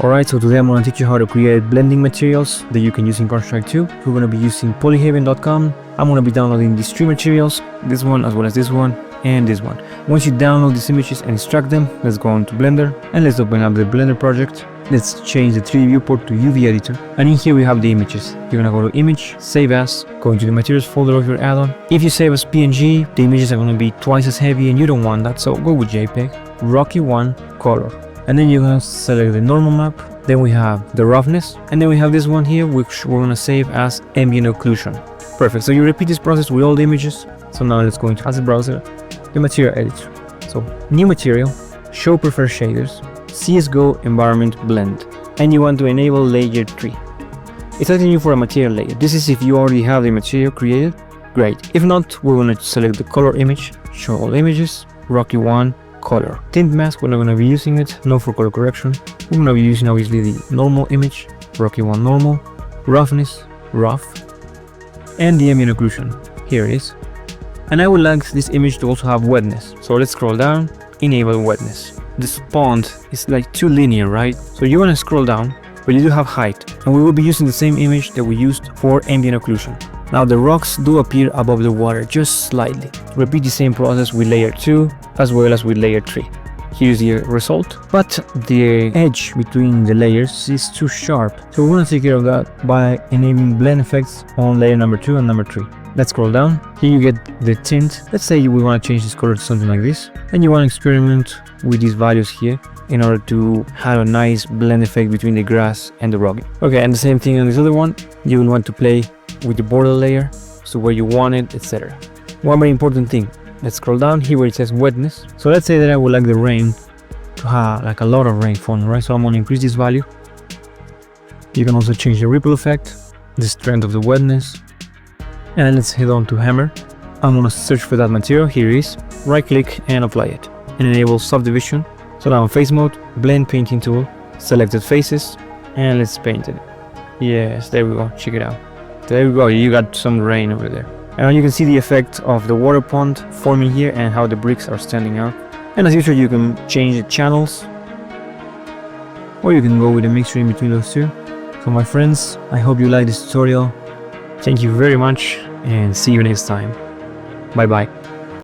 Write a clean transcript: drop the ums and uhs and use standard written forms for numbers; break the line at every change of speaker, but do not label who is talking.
Alright, so today I'm going to teach you how to create blending materials that you can use in Counter-Strike 2. We're going to be using polyhaven.com. I'm going to be downloading these three materials, this one as well as this one and this one. Once you download these images and extract them, let's go on to Blender and let's open up the Blender project. Let's change the 3D viewport to UV editor, and in here we have the images. You're gonna go to Image, Save As, go into the Materials folder of your add-on. If you save as PNG, the images are gonna be twice as heavy and you don't want that, so go with JPEG, Rocky 1, Color. And then you're gonna select the normal map, then we have the roughness, and then we have this one here which we're gonna save as ambient occlusion. Perfect, so you repeat this process with all the images. So now let's go into Asset Browser, the Material Editor. So, New Material, Show Preferred Shaders, CSGO Environment Blend, and you want to enable Layer 3. It's asking you for a material layer. This is if you already have the material created, great. If not, we're going to select the color image, show all images, Rocky 1, color. Tint mask, we're not going to be using it, no for color correction. We're going to be using obviously the normal image, Rocky 1 normal, roughness, rough, and the ambient occlusion, here it is. And I would like this image to also have wetness. So let's scroll down, enable wetness. This pond is like too linear, right? So you want to scroll down, but you do have height. And we will be using the same image that we used for ambient occlusion. Now the rocks do appear above the water, just slightly. Repeat the same process with layer 2 as well as with layer 3. Here's the result, but the edge between the layers is too sharp. So we're going to take care of that by enabling blend effects on layer number 2 and number 3. Let's scroll down. Here you get the tint. Let's say we want to change this color to something like this, and you want to experiment with these values here in order to have a nice blend effect between the grass and the rock. Okay, and the same thing on this other one. You will want to play with the border layer, so where you want it, etc. One very important thing. Let's scroll down here where it says wetness. So let's say that I would like the rain to have like a lot of rain falling, right? So I'm going to increase this value. You can also change the ripple effect, the strength of the wetness. And let's head on to Hammer. I'm going to search for that material. Here it is. Right click and apply it. And enable subdivision. So now in face mode, blend painting tool, selected faces, and let's paint it. Yes, there we go. Check it out. There we go. You got some rain over there. And you can see the effect of the water pond forming here and how the bricks are standing out. And as usual, you can change the channels, or you can go with a mixture in between those two. So my friends, I hope you like this tutorial. Thank you very much and see you next time. Bye bye.